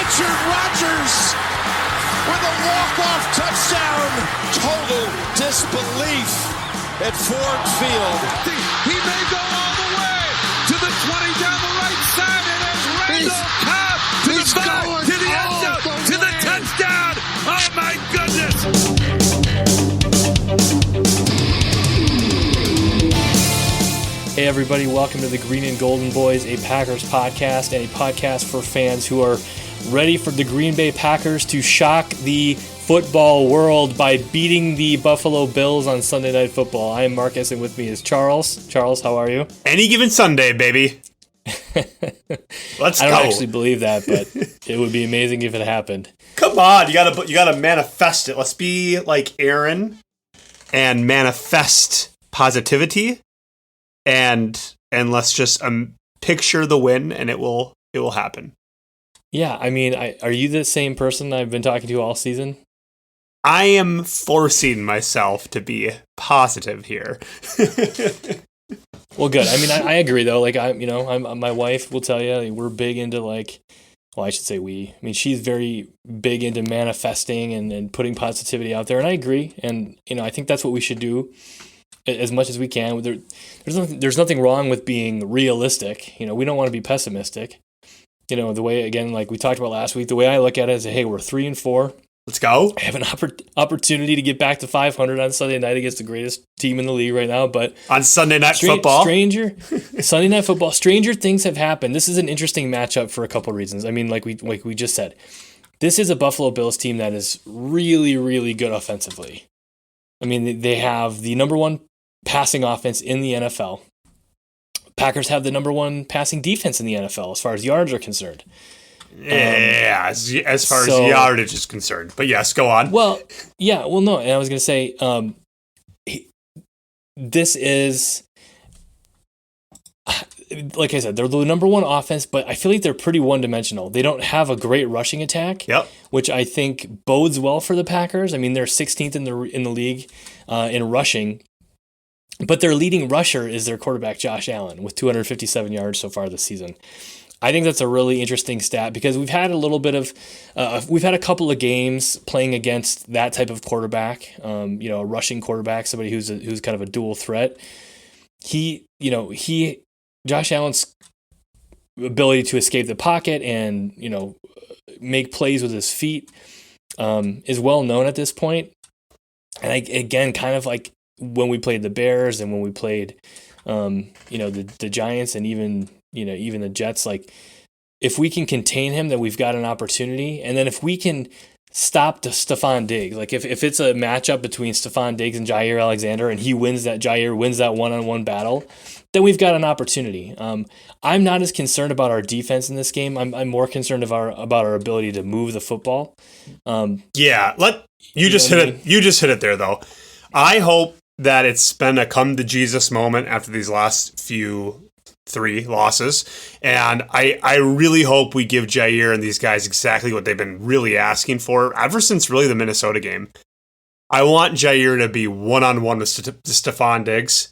Richard Rodgers with a walk-off touchdown. Total disbelief at Ford Field. He may go all the way to the 20 down the right side, and it's Randall Cobb to the 5, to the end zone, to the touchdown. Oh my goodness. Hey everybody, welcome to the Green and Golden Boys, a Packers podcast and a podcast for fans who are ready for the Green Bay Packers to shock the football world by beating the Buffalo Bills on Sunday Night Football. I am Marcus, and with me is Charles. Charles, how are you? Any given Sunday, baby. Let's go. I don't actually believe that, but it would be amazing if it happened. Come on, you gotta manifest it. Let's be like Aaron and manifest positivity. And let's just picture the win, and it will happen. Yeah, I mean, are you the same person I've been talking to all season? I am forcing myself to be positive here. Well, good. I mean, I agree though. Like I'm my wife will tell you we're big into I should say we. I mean, she's very big into manifesting and putting positivity out there, and I agree. And I think that's what we should do as much as we can. There's nothing wrong with being realistic. We don't want to be pessimistic. The way, again, like we talked about last week, the way I look at it is, hey, we're 3-4. Let's go. I have an opportunity to get back to 500 on Sunday night against the greatest team in the league right now. But on Sunday Night Football, Sunday Night Football, stranger things have happened. This is an interesting matchup for a couple of reasons. I mean, like we just said, this is a Buffalo Bills team that is really, really good offensively. I mean, they have the number one passing offense in the NFL. Packers have the number one passing defense in the NFL as far as yards are concerned. Yeah, as far as yardage is concerned. But yes, go on. Well, no. And I was going to say, this is, like I said, they're the number one offense, but I feel like they're pretty one-dimensional. They don't have a great rushing attack, which I think bodes well for the Packers. I mean, they're 16th in the league in rushing. But their leading rusher is their quarterback, Josh Allen, with 257 yards so far this season. I think that's a really interesting stat because we've had a couple of games playing against that type of quarterback, a rushing quarterback, somebody who's kind of a dual threat. Josh Allen's ability to escape the pocket and, make plays with his feet is well known at this point. And again, kind of like when we played the Bears and when we played, the Giants and even the Jets, like if we can contain him, then we've got an opportunity. And then if we can stop Stephon Diggs, like if it's a matchup between Stephon Diggs and Jaire Alexander and Jaire wins that one-on-one battle, then we've got an opportunity. I'm not as concerned about our defense in this game. I'm more concerned about our ability to move the football. You just hit it there though. I hope that it's been a come to Jesus moment after these last few 3 losses. And I really hope we give Jaire and these guys exactly what they've been really asking for ever since really the Minnesota game. I want Jaire to be one-on-one with Stephon Diggs.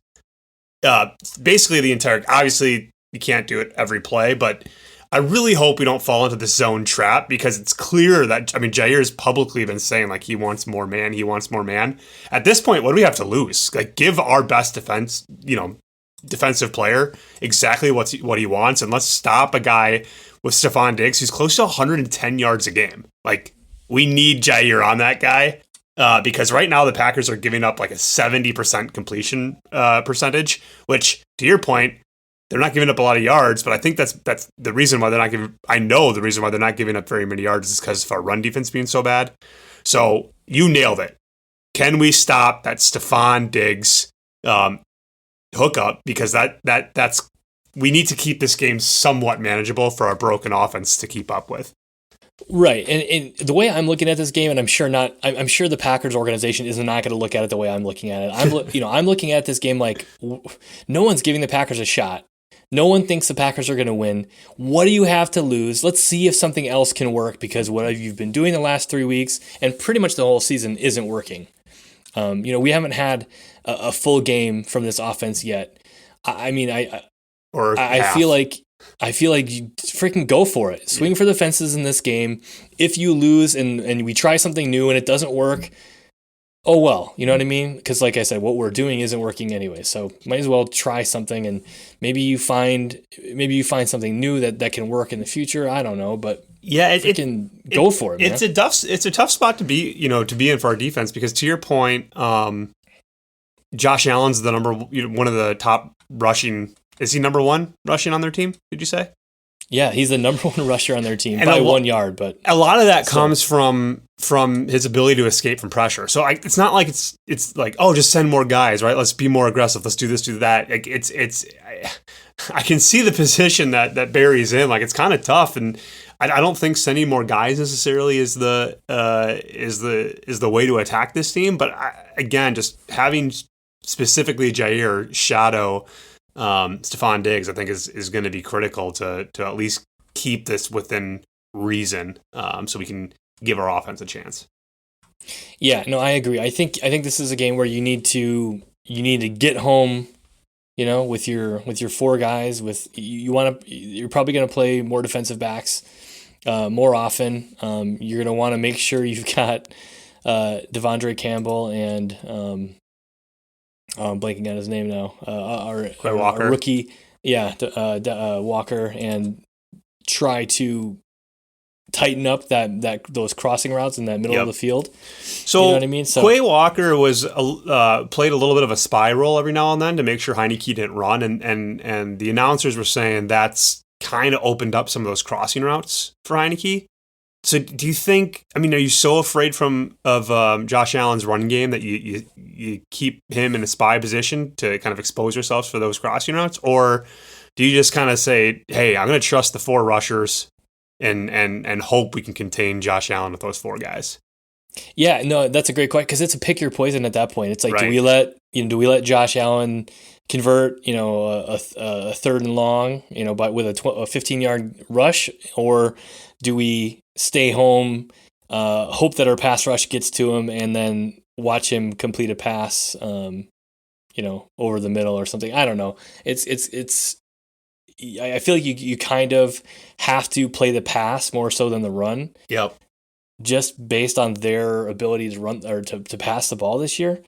Basically the entire, obviously you can't do it every play, but I really hope we don't fall into the zone trap because it's clear that, Jaire has publicly been saying like he wants more man. At this point, what do we have to lose? Like give our best defensive player exactly what he wants, and let's stop a guy with Stephon Diggs who's close to 110 yards a game. Like we need Jaire on that guy because right now the Packers are giving up like a 70% completion percentage, which to your point, they're not giving up a lot of yards, but I think that's the reason why they're not giving. I know the reason why they're not giving up very many yards is because of our run defense being so bad. So you nailed it. Can we stop that Stephon Diggs hookup? Because that's we need to keep this game somewhat manageable for our broken offense to keep up with. Right, and the way I'm looking at this game, and I'm sure the Packers organization is not going to look at it the way I'm looking at it. I'm looking at this game like no one's giving the Packers a shot. No one thinks the Packers are going to win. What do you have to lose? Let's see if something else can work because what you've been doing the last 3 weeks and pretty much the whole season isn't working. We haven't had a full game from this offense yet. I feel like I feel like you freaking go for it. Swing for the fences in this game. If you lose and we try something new and it doesn't work, oh well, you know what I mean? Because like I said, what we're doing isn't working anyway. So might as well try something, and maybe you find something new that can work in the future. I don't know, but yeah, it can go for it. It's a tough spot to be in for our defense, because to your point, Josh Allen's the one of the top rushing. Is he number one rushing on their team? Did you say? Yeah, he's the number one rusher on their team by 1 yard. But a lot of that comes from his ability to escape from pressure. So it's not like it's like, oh, just send more guys, right? Let's be more aggressive. Let's do this, do that. Like I can see the position that Barry's in. Like, it's kind of tough, and I don't think sending more guys necessarily is the way to attack this team. But again, just having specifically Jair shadow Stephon Diggs, I think is going to be critical to at least keep this within reason, so we can give our offense a chance. Yeah, no, I agree. I think this is a game where you need to get home, with your 4 guys. You're probably going to play more defensive backs more often. You're going to want to make sure you've got Devondre Campbell and I'm blanking on his name now. Our rookie, Walker, and try to tighten up those crossing routes in that middle of the field. So, you know what I mean? So Quay Walker was played a little bit of a spy role every now and then to make sure Heinicke didn't run, and the announcers were saying that's kind of opened up some of those crossing routes for Heinicke. So do you think, are you so afraid of Josh Allen's run game that you keep him in a spy position to kind of expose yourselves for those crossing routes? Or do you just kind of say, hey, I'm going to trust the 4 rushers and hope we can contain Josh Allen with those 4 guys? Yeah, no, that's a great question, because it's a pick your poison at that point. It's like, right. do we let Josh Allen convert, a 3rd and long, but with a 15-yard rush, or do we stay home, hope that our pass rush gets to him, and then watch him complete a pass, over the middle or something? I don't know. I feel like you kind of have to play the pass more so than the run. Yep. Just based on their ability to run or to pass the ball this year.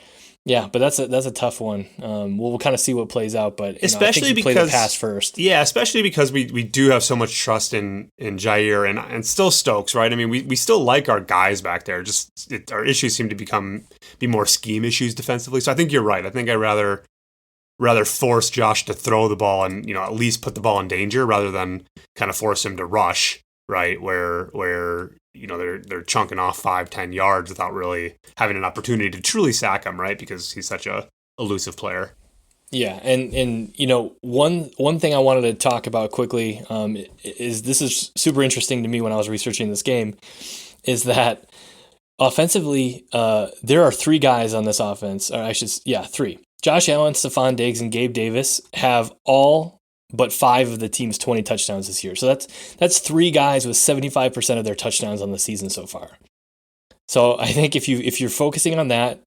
Yeah, but that's a tough one. We'll kind of see what plays out, but especially I think because play the pass first. Yeah, especially because we do have so much trust in Jair and still Stokes, right? We still like our guys back there. Just our issues seem to be more scheme issues defensively. So I think you're right. I think I'd rather force Josh to throw the ball and at least put the ball in danger rather than kind of force him to rush, right? Where they're chunking off 5-10 yards without really having an opportunity to truly sack him, right? Because he's such a elusive player. Yeah, and one thing I wanted to talk about quickly is this is super interesting to me when I was researching this game, is that offensively there are 3 guys on this offense, or 3. Josh Allen, Stephon Diggs, and Gabe Davis have all but 5 of the team's 20 touchdowns this year. So that's 3 guys with 75% of their touchdowns on the season so far. So I think if you're focusing on that,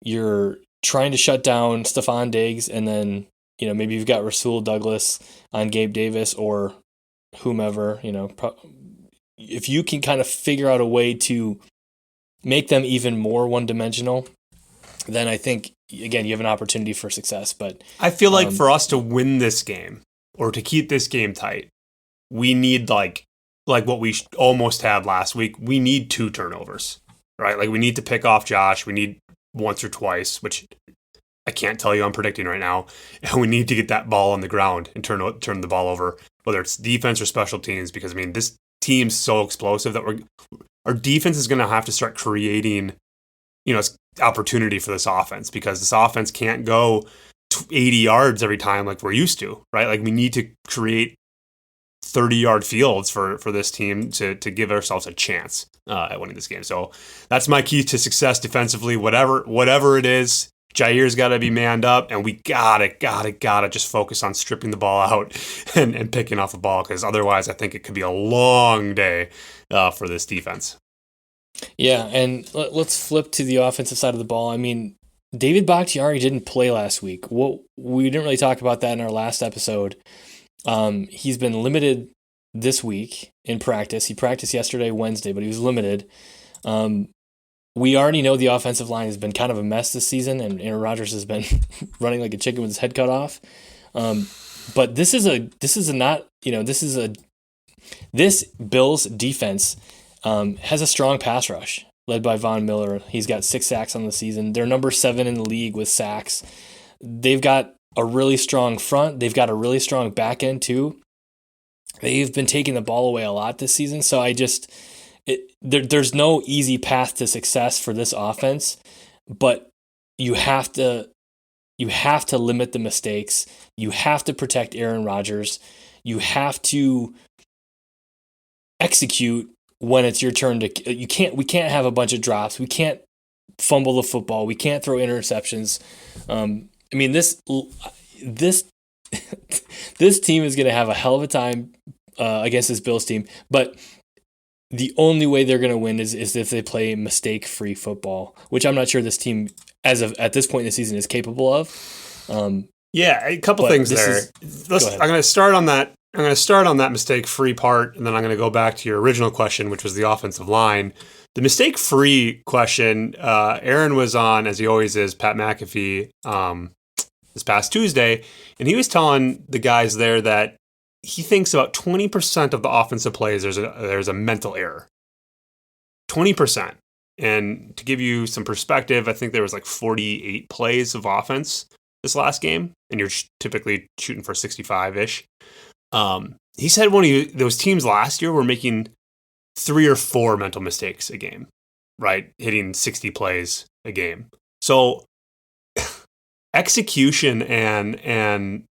you're trying to shut down Stephon Diggs, and then maybe you've got Rasul Douglas on Gabe Davis or whomever. If you can kind of figure out a way to make them even more one-dimensional, then I think, again, you have an opportunity for success. But I feel like for us to win this game or to keep this game tight, we need like what we almost had last week. We need 2 turnovers, right? Like, we need to pick off Josh. We need once or twice, which I can't tell you I'm predicting right now. And we need to get that ball on the ground and turn the ball over, whether it's defense or special teams, because this team's so explosive that our defense is going to have to start creating, opportunity for this offense, because this offense can't go 80 yards every time like we're used to, right? Like, we need to create 30-yard fields for this team to give ourselves a chance at winning this game. So that's my key to success defensively. Whatever it is, Jair's got to be manned up, and we gotta just focus on stripping the ball out and picking off the ball, because otherwise I think it could be a long day for this defense. Yeah, and let's flip to the offensive side of the ball. David Bakhtiari didn't play last week. We didn't really talk about that in our last episode, He's been limited this week in practice. He practiced yesterday, Wednesday, but he was limited. We already know the offensive line has been kind of a mess this season, and Aaron Rodgers has been running like a chicken with his head cut off. But this Bills defense has a strong pass rush led by Von Miller. He's got 6 sacks on the season. They're number 7 in the league with sacks. They've got a really strong front. They've got a really strong back end too. They've been taking the ball away a lot this season. So there's no easy path to success for this offense, but you have to limit the mistakes. You have to protect Aaron Rodgers. You have to execute when it's your turn we can't have a bunch of drops. We can't fumble the football. We can't throw interceptions. This this team is going to have a hell of a time against this Bills team, but the only way they're going to win is if they play mistake-free football, which I'm not sure this team, at this point in the season, is capable of. A couple things there. I'm going to start on that. I'm going to start on that mistake-free part, and then I'm going to go back to your original question, which was the offensive line. The mistake-free question, Aaron was on, as he always is, Pat McAfee, this past Tuesday, and he was telling the guys there that he thinks about 20% of the offensive plays there's a mental error. 20%. And to give you some perspective, I think there was like 48 plays of offense this last game, and you're typically shooting for 65-ish. He said those teams last year were making 3 or 4 mental mistakes a game, right? Hitting 60 plays a game. So execution and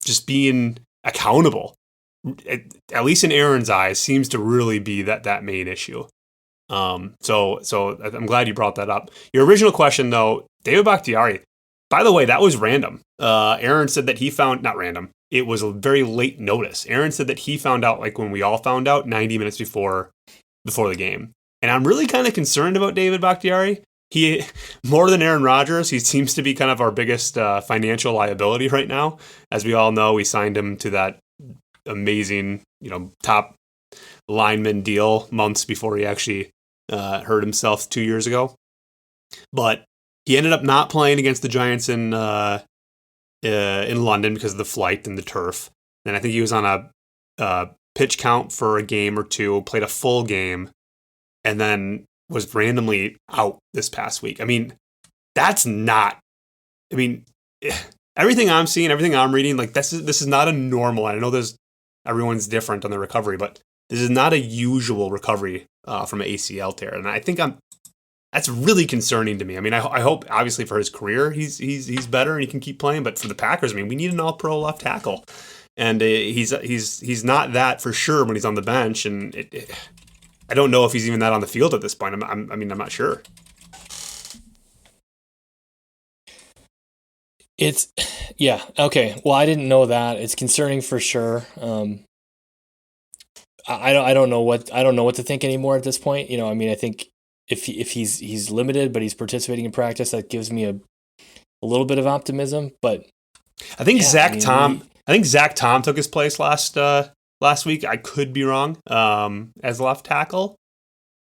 just being accountable, at least in Aaron's eyes, seems to really be that main issue. So I'm glad you brought that up. Your original question, though, David Bakhtiari, by the way, that was random. Aaron said that he found, not random, it was a very late notice. Aaron said that he found out, like when we all found out, 90 minutes before the game. And I'm really kind of concerned about David Bakhtiari. He, more than Aaron Rodgers, he seems to be kind of our biggest financial liability right now. As we all know, we signed him to that amazing, top lineman deal months before he actually hurt himself 2 years ago. But he ended up not playing against the Giants in London because of the flight and the turf. And I think he was on a pitch count for a game or two, played a full game, and then was randomly out this past week. I mean, everything I'm seeing, everything I'm reading, like this is not a normal. I know everyone's different on the recovery, but this is not a usual recovery from an ACL tear, and I think that's really concerning to me. I mean, I hope obviously for his career he's better and he can keep playing, but for the Packers, I mean, we need an all-pro left tackle, and he's not that for sure when he's on the bench, and I don't know if he's even that on the field at this point. I'm not sure. Okay. Well, I didn't know that. It's concerning for sure. I don't know what to think anymore at this point. I think if he's limited, but he's participating in practice, that gives me a little bit of optimism. But I think Zach Tom took his place last week. I could be wrong as left tackle,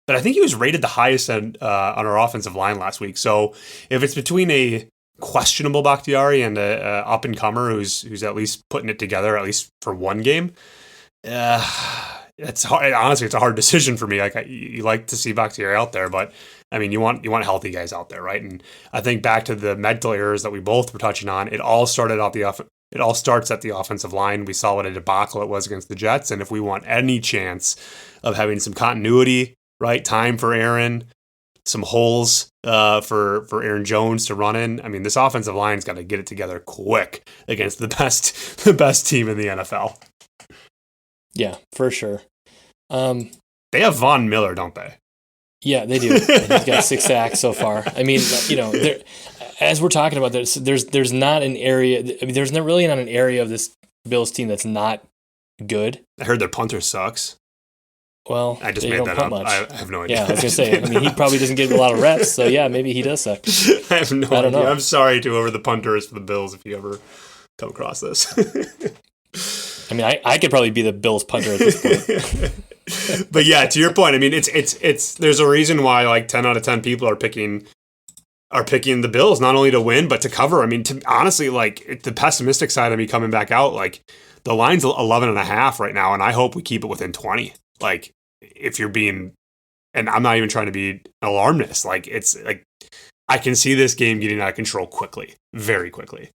but I think he was rated the highest on our offensive line last week. So if it's between a questionable Bakhtiari and a up and comer who's at least putting it together, at least for one game, it's hard. Honestly, it's a hard decision for me. Like you like to see Bakhtiari out there, but I mean, you want healthy guys out there, right? And I think back to the mental errors that we both were touching on. It all starts at the offensive line. We saw what a debacle it was against the Jets. And if we want any chance of having some continuity, right, time for Aaron, some holes for Aaron Jones to run in, I mean, this offensive line's got to get it together quick against the best team in the NFL. Yeah, for sure. They have Von Miller, don't they? Yeah, they do. And he's got 6 sacks so far. I mean, as we're talking about this, there's not an area. I mean, there's not really not an area of this Bills team that's not good. I heard their punter sucks. Well, I just made that up. I have no idea. Yeah, I was gonna say. I mean, he probably doesn't get a lot of reps, so yeah, maybe he does suck. I have no idea. I'm sorry to whoever the punter is for the Bills if you ever come across this. I mean, I could probably be the Bills punter at this point. But yeah, to your point, I mean, it's there's a reason why like 10 out of 10 people are picking the Bills not only to win but to cover. I mean, honestly, like the pessimistic side of me coming back out, like the line's 11.5 right now, and I hope we keep it within 20. Like if you're being, and I'm not even trying to be alarmist, like it's like I can see this game getting out of control quickly, very quickly.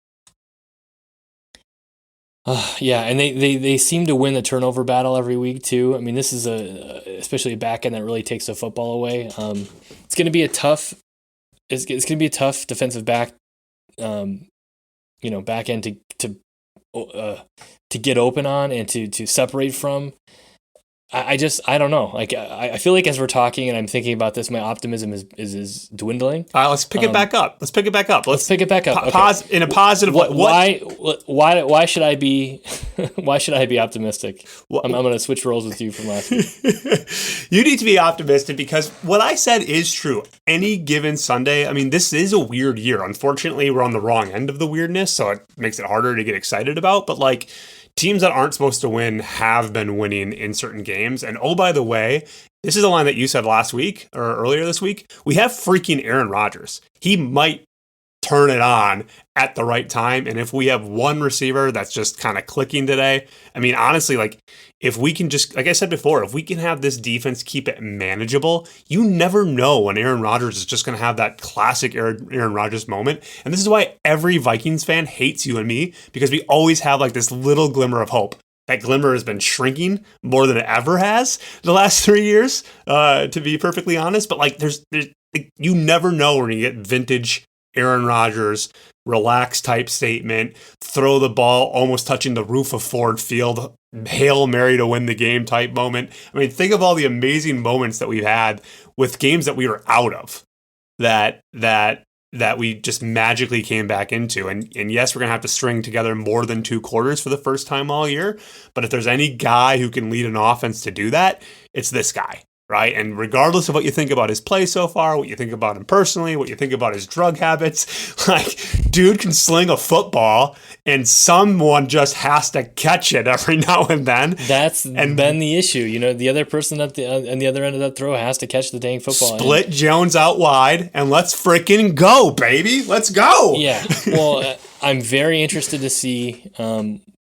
Yeah, and they seem to win the turnover battle every week too. I mean, this is especially a back end that really takes the football away. It's going to be a tough. It's going to be a tough defensive back, back end to get open on and to separate from. I don't know. Like I feel like as we're talking and I'm thinking about this, my optimism is dwindling. Let's pick it back up. Let's pick it back up. Let's pick it back up. Okay. In a positive. Why should I be? Why should I be optimistic? I'm going to switch roles with you from last week. You need to be optimistic because what I said is true. Any given Sunday, I mean, this is a weird year. Unfortunately, we're on the wrong end of the weirdness, so it makes it harder to get excited about. But like. Teams that aren't supposed to win have been winning in certain games. And oh, by the way, this is a line that you said last week or earlier this week. We have freaking Aaron Rodgers. He might turn it on at the right time. And if we have one receiver that's just kind of clicking today, I mean, honestly, like if we can just, like I said before, if we can have this defense keep it manageable, you never know when Aaron Rodgers is just going to have that classic Aaron Rodgers moment. And this is why every Vikings fan hates you and me, because we always have like this little glimmer of hope. That glimmer has been shrinking more than it ever has the last 3 years, to be perfectly honest. But like, there's you never know when you get vintage Aaron Rodgers, relaxed type statement, throw the ball almost touching the roof of Ford Field, Hail Mary to win the game type moment. I mean, think of all the amazing moments that we've had with games that we were out of that we just magically came back into. And yes, we're going to have to string together more than 2 quarters for the first time all year. But if there's any guy who can lead an offense to do that, it's this guy. Right. And regardless of what you think about his play so far, what you think about him personally, what you think about his drug habits, like dude can sling a football and someone just has to catch it every now and then. That's been the issue. You know, the other person on the other end of that throw has to catch the dang football. Split Jones out wide and let's freaking go, baby. Let's go. Yeah. Well, I'm very interested to see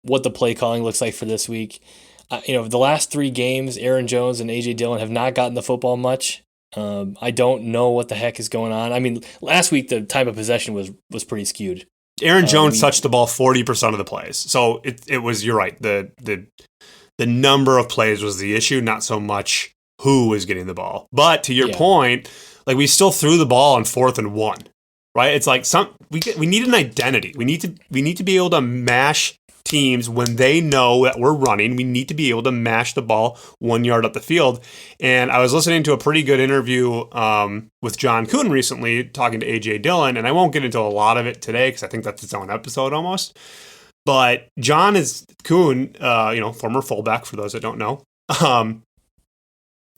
what the play calling looks like for this week. The last 3 games, Aaron Jones and A.J. Dillon have not gotten the football much. I don't know what the heck is going on. I mean, last week the time of possession was pretty skewed. Aaron Jones touched the ball 40% of the plays. So it was, you're right, the number of plays was the issue, not so much who was getting the ball. But to your point, like we still threw the ball on 4th and 1, right? It's like we need an identity. We need to be able to mash teams when they know that we're running. We need to be able to mash the ball 1 yard up the field. And I was listening to a pretty good interview with John Kuhn recently talking to A.J. Dillon, and I won't get into a lot of it today because I think that's its own episode almost. But John is Kuhn, former fullback for those that don't know.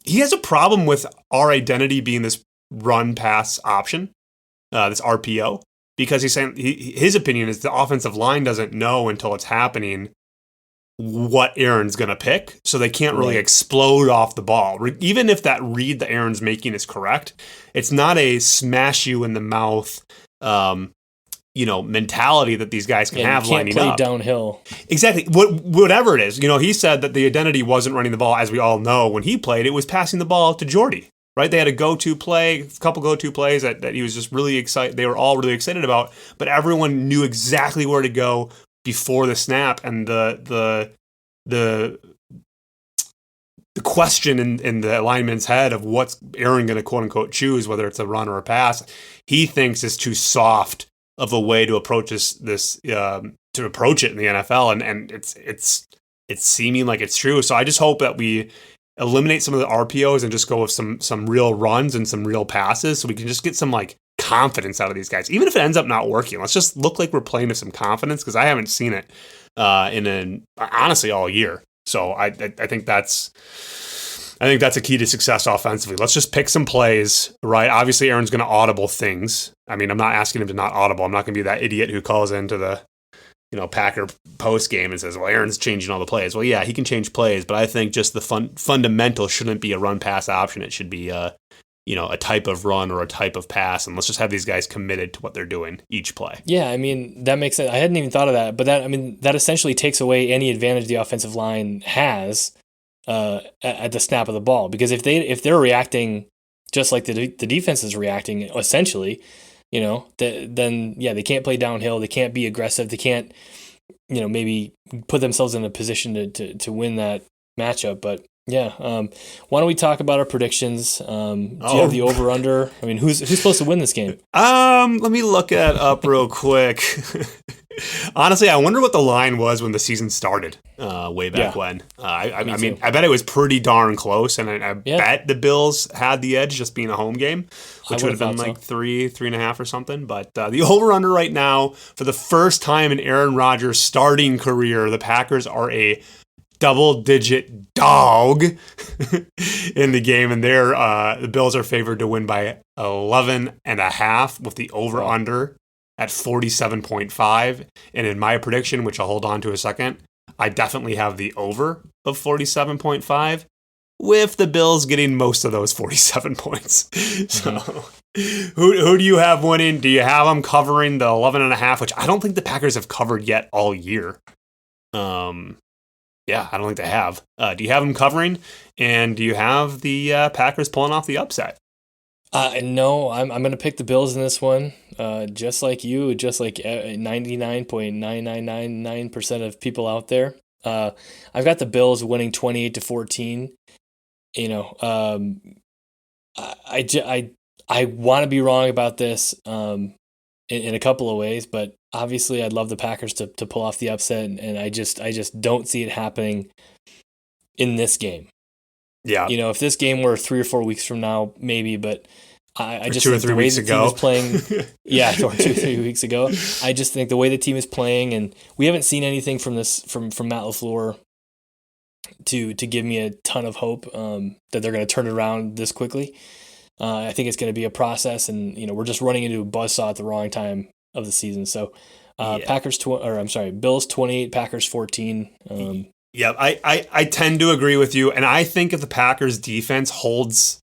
He has a problem with our identity being this run pass option, this RPO. Because he's saying his opinion is the offensive line doesn't know until it's happening what Aaron's going to pick. So they can't really explode off the ball. Even if that read that Aaron's making is correct, it's not a smash you in the mouth, mentality that these guys can have lining up. You can't play downhill. Exactly. Whatever it is. He said that the identity wasn't running the ball, as we all know. When he played, it was passing the ball to Jordy. Right, they had a couple go-to plays that he was just really excited. They were all really excited about, but everyone knew exactly where to go before the snap. And the question in the lineman's head of what's Aaron going to quote unquote choose, whether it's a run or a pass, he thinks is too soft of a way to approach this to approach it in the NFL, and it's seeming like it's true. So I just hope that we eliminate some of the RPOs and just go with some real runs and some real passes so we can just get some like confidence out of these guys. Even if it ends up not working, let's just look like we're playing with some confidence, because I haven't seen it honestly all year. So I think that's a key to success offensively. Let's just pick some plays, right? Obviously Aaron's going to audible things. I mean, I'm not asking him to not audible. I'm not going to be that idiot who calls into the Packer post game and says, well, Aaron's changing all the plays. Well, yeah, he can change plays, but I think just the fundamental shouldn't be a run pass option. It should be a type of run or a type of pass, and let's just have these guys committed to what they're doing each play. Yeah, I mean, that makes sense. I hadn't even thought of that, but that essentially takes away any advantage the offensive line has at the snap of the ball, because if they're reacting just like the defense is reacting, essentially, then they can't play downhill, they can't be aggressive, they can't, maybe put themselves in a position to win that matchup. But yeah, why don't we talk about our predictions? Do you have the over under? I mean, who's supposed to win this game? Let me look it up real quick. Honestly, I wonder what the line was when the season started, way back when. I mean, I bet it was pretty darn close, and I bet the Bills had the edge, just being a home game, which would have been like 3.5 or something. But the over-under right now, for the first time in Aaron Rodgers' starting career, the Packers are a double-digit dog in the game, and the Bills are favored to win by 11.5 with the over-under at 47.5. And in my prediction, which I'll hold on to a second, I definitely have the over of 47.5, with the Bills getting most of those 47 points. So who do you have winning? Do you have them covering the 11.5, which I don't think the Packers have covered yet all year? Yeah, I don't think they have. Do you have them covering? And do you have the Packers pulling off the upset? No, I'm going to pick the Bills in this one. Just like you, just like 99.9999% of people out there. I've got the Bills winning 28-14. I want to be wrong about this in a couple of ways, but obviously I'd love the Packers to pull off the upset, and I just don't see it happening in this game. Yeah, if this game were 3 or 4 weeks from now, maybe, but I just think the way the team is playing, or 2 or 3 weeks ago, I just think the way the team is playing, and we haven't seen anything from Matt LaFleur to give me a ton of hope that they're going to turn it around this quickly. I think it's going to be a process, and we're just running into a buzzsaw at the wrong time of the season. So, Bills 28, Packers 14. Yeah, I tend to agree with you, and I think if the Packers defense holds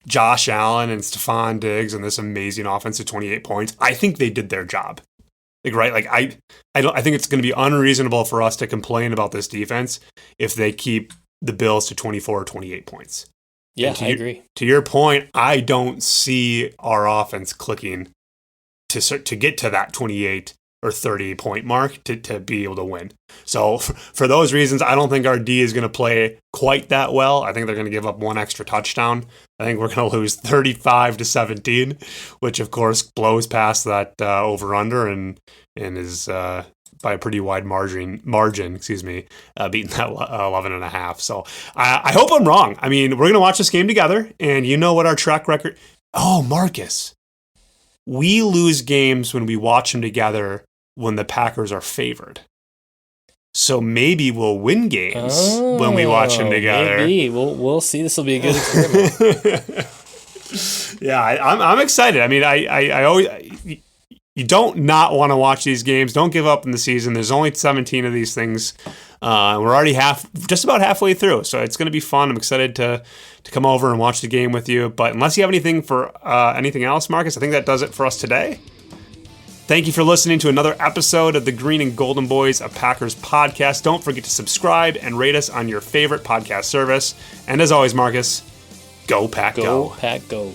Josh Allen and Stephon Diggs and this amazing offense to 28 points, I think they did their job. I think it's going to be unreasonable for us to complain about this defense if they keep the Bills to 24 or 28 points. Yeah, I agree. To your point, I don't see our offense clicking to get to that 28 or 30 point mark to be able to win. So for those reasons, I don't think our D is going to play quite that well. I think they're going to give up one extra touchdown. I think we're going to lose 35-17, which of course blows past that over-under and is by a pretty wide margin, beating that 11.5. So I hope I'm wrong. I mean, we're going to watch this game together, and you know what our track record... Oh, Marcus. We lose games when we watch them together when the Packers are favored. So maybe we'll win games when we watch them together. Maybe. We'll see. This will be a good experiment. Yeah, I'm excited. I mean, I always... You don't not want to watch these games. Don't give up in the season. There's only 17 of these things. We're already just about halfway through, so it's going to be fun. I'm excited to come over and watch the game with you. But unless you have anything else, Marcus, I think that does it for us today. Thank you for listening to another episode of the Green and Golden Boys, a Packers podcast. Don't forget to subscribe and rate us on your favorite podcast service. And as always, Marcus, go Pack, go. Go Pack, go.